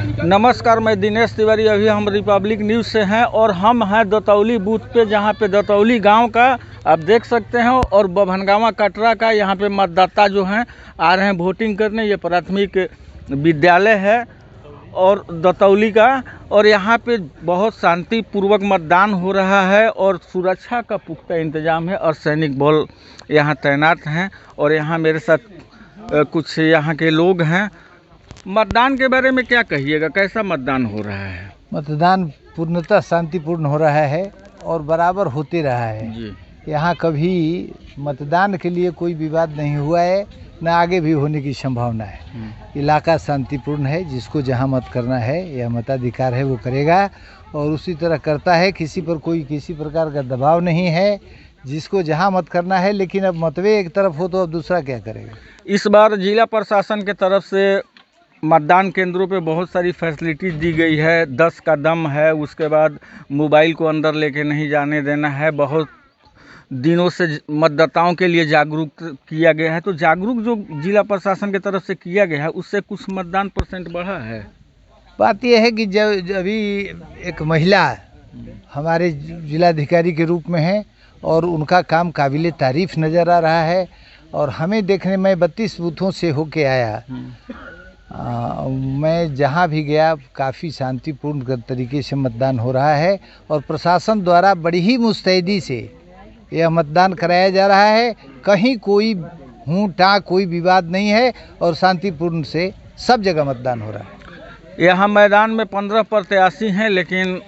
नमस्कार, मैं दिनेश तिवारी। अभी हम रिपब्लिक न्यूज़ से हैं और हम हैं दतौली बूथ पे, जहां पे दतौली गांव का आप देख सकते हैं और बभनगावा कटरा का यहाँ पे मतदाता जो हैं आ रहे हैं वोटिंग करने। ये प्राथमिक विद्यालय है और दतौली का, और यहाँ पे बहुत शांतिपूर्वक मतदान हो रहा है और सुरक्षा का पुख्ता इंतजाम है और सैनिक बल यहाँ तैनात हैं। और यहाँ मेरे साथ कुछ यहाँ के लोग हैं। मतदान के बारे में क्या कहिएगा, कैसा मतदान हो रहा है? मतदान पूर्णतः शांतिपूर्ण हो रहा है और बराबर होते रहा है जी। यहाँ कभी मतदान के लिए कोई विवाद नहीं हुआ है, न आगे भी होने की संभावना है। इलाका शांतिपूर्ण है, जिसको जहाँ मत करना है या मताधिकार है वो करेगा और उसी तरह करता है। किसी पर कोई किसी प्रकार का दबाव नहीं है, जिसको जहाँ मत करना है। लेकिन अब मतवे एक तरफ हो तो अब दूसरा क्या करेगा। इस बार जिला प्रशासन के तरफ से मतदान केंद्रों पे बहुत सारी फैसिलिटीज़ दी गई है। 10 का दम है, उसके बाद मोबाइल को अंदर लेके नहीं जाने देना है। बहुत दिनों से मतदाताओं के लिए जागरूक किया गया है। तो जागरूक जो जिला प्रशासन की तरफ से किया गया है, उससे कुछ मतदान % बढ़ा है। बात यह है कि जब अभी एक महिला हमारे जिलाधिकारी के रूप में है और उनका काम काबिले तारीफ़ नज़र आ रहा है। और हमें देखने में 32 बूथों से होके आया, मैं जहाँ भी गया काफ़ी शांतिपूर्ण तरीके से मतदान हो रहा है और प्रशासन द्वारा बड़ी ही मुस्तैदी से यह मतदान कराया जा रहा है। कहीं कोई हूँ कोई विवाद नहीं है और शांतिपूर्ण से सब जगह मतदान हो रहा है। यहाँ मैदान में 15 प्रत्याशी हैं, लेकिन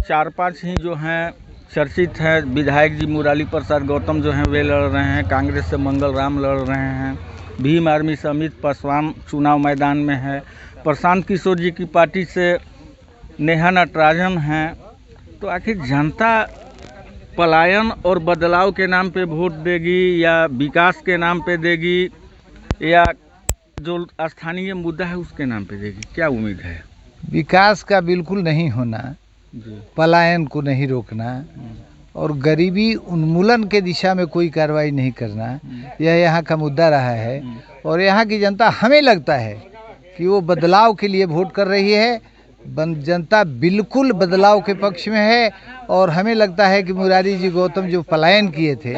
4-5 ही जो हैं चर्चित हैं। विधायक जी मुरारी प्रसाद गौतम जो हैं वे लड़ रहे हैं, कांग्रेस से मंगल राम लड़ रहे हैं, भीम आर्मी से अमित पासवान चुनाव मैदान में है, प्रशांत किशोर जी की पार्टी से नेहा नटराजन हैं। तो आखिर जनता पलायन और बदलाव के नाम पे वोट देगी या विकास के नाम पे देगी या जो स्थानीय मुद्दा है उसके नाम पे देगी? क्या उम्मीद है? विकास का बिल्कुल नहीं होना, पलायन को नहीं रोकना और गरीबी उन्मूलन के दिशा में कोई कार्रवाई नहीं करना, यह यहाँ का मुद्दा रहा है। और यहाँ की जनता, हमें लगता है कि वो बदलाव के लिए वोट कर रही है। जनता बिल्कुल बदलाव के पक्ष में है और हमें लगता है कि मुरारी जी गौतम जो पलायन किए थे,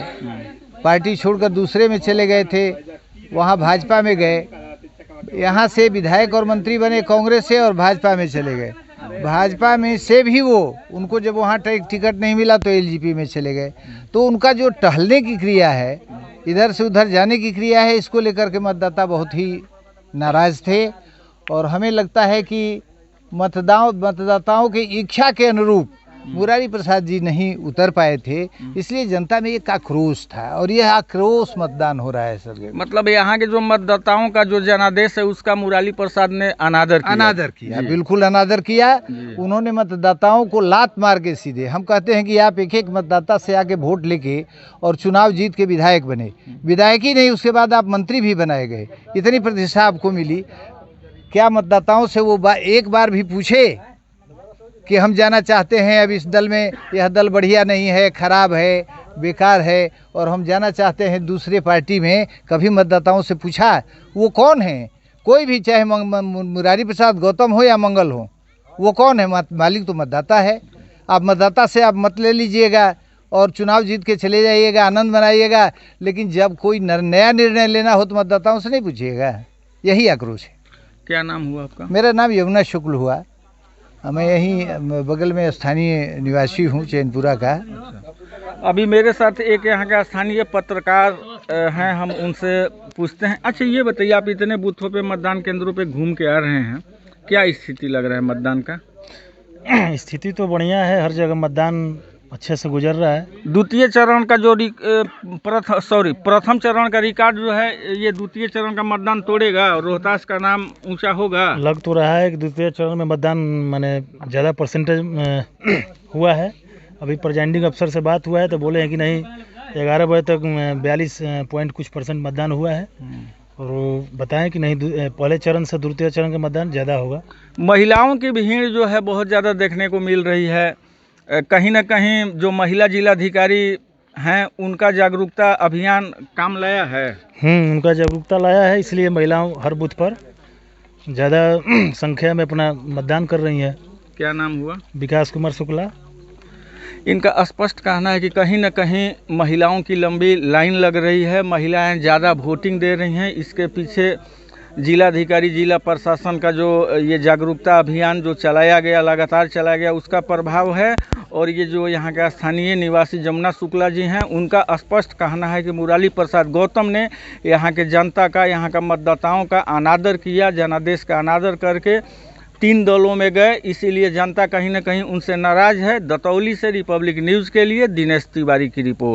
पार्टी छोड़कर दूसरे में चले गए थे, वहाँ भाजपा में गए, यहाँ से विधायक और मंत्री बने कांग्रेस से और भाजपा में चले गए। भाजपा में से भी वो उनको जब वहाँ टिकट नहीं मिला तो एलजेपी में चले गए। तो उनका जो टहलने की क्रिया है, इधर से उधर जाने की क्रिया है, इसको लेकर के मतदाता बहुत ही नाराज़ थे। और हमें लगता है कि मतदाताओं की इच्छा के अनुरूप मुरारी प्रसाद जी नहीं उतर पाए थे, इसलिए जनता में एक आक्रोश था और यह आक्रोश मतदान हो रहा है सर। मतलब यहाँ के जो मतदाताओं का जो जनादेश है उसका मुरारी प्रसाद ने अनादर किया। बिल्कुल अनादर किया। उन्होंने मतदाताओं को लात मार के सीधे, हम कहते हैं कि आप एक मतदाता से आके वोट लेके और चुनाव जीत के विधायक बने। विधायक ही नहीं, उसके बाद आप मंत्री भी बनाए गए। इतनी प्रतिष्ठा आपको मिली। क्या मतदाताओं से वो एक बार भी पूछे कि हम जाना चाहते हैं अब इस दल में, यह दल बढ़िया नहीं है, खराब है, बेकार है और हम जाना चाहते हैं दूसरे पार्टी में? कभी मतदाताओं से पूछा? वो कौन है? कोई भी, चाहे मुरारी प्रसाद गौतम हो या मंगल हो, वो कौन है? मालिक तो मतदाता है। आप मतदाता से आप मत ले लीजिएगा और चुनाव जीत के चले जाइएगा, आनंद मनाइएगा, लेकिन जब कोई नया निर्णय लेना हो तो मतदाताओं से नहीं पूछिएगा। यही आक्रोश है। क्या नाम हुआ आपका? मेरा नाम यमुना शुक्ल हुआ। मैं यहीं बगल में स्थानीय निवासी हूँ, चैनपुरा का। अभी मेरे साथ एक यहाँ का स्थानीय पत्रकार हैं, हम उनसे पूछते हैं। अच्छा, ये बताइए, आप इतने बूथों पे मतदान केंद्रों पे घूम के आ रहे हैं, क्या स्थिति लग रहा है मतदान का? स्थिति तो बढ़िया है, हर जगह मतदान अच्छे से गुजर रहा है। द्वितीय चरण का जो प्रथम चरण का रिकॉर्ड जो है, ये द्वितीय चरण का मतदान तोड़ेगा और रोहतास का नाम ऊंचा होगा। लग तो रहा है कि द्वितीय चरण में मतदान माने ज़्यादा परसेंटेज हुआ है। अभी प्रेजाइडिंग अफसर से बात हुआ है तो बोले हैं कि नहीं, 11 बजे तक 42% मतदान हुआ है। और वो बताएं कि नहीं, पहले चरण से द्वितीय चरण का मतदान ज़्यादा होगा। महिलाओं की भीड़ जो है बहुत ज़्यादा देखने को मिल रही है। कहीं ना कहीं जो महिला जिलाधिकारी हैं उनका जागरूकता अभियान काम लाया है। उनका जागरूकता लाया है, इसलिए महिलाओं हर बूथ पर ज़्यादा संख्या में अपना मतदान कर रही हैं। क्या नाम हुआ? विकास कुमार शुक्ला। इनका स्पष्ट कहना है कि कहीं न कहीं महिलाओं की लंबी लाइन लग रही है, महिलाएं ज़्यादा वोटिंग दे रही हैं। इसके पीछे जिलाधिकारी, जिला प्रशासन का जो ये जागरूकता अभियान जो चलाया गया, लगातार चलाया गया, उसका प्रभाव है। और ये जो यहाँ के स्थानीय निवासी जमुना शुक्ला जी हैं, उनका स्पष्ट कहना है कि मुरारी प्रसाद गौतम ने यहाँ के जनता का, यहाँ का मतदाताओं का अनादर किया, जनादेश का अनादर करके 3 दलों में गए, इसीलिए जनता कहीं न कहीं उनसे नाराज़ है। दतौली से रिपब्लिक न्यूज़ के लिए दिनेश तिवारी की रिपोर्ट।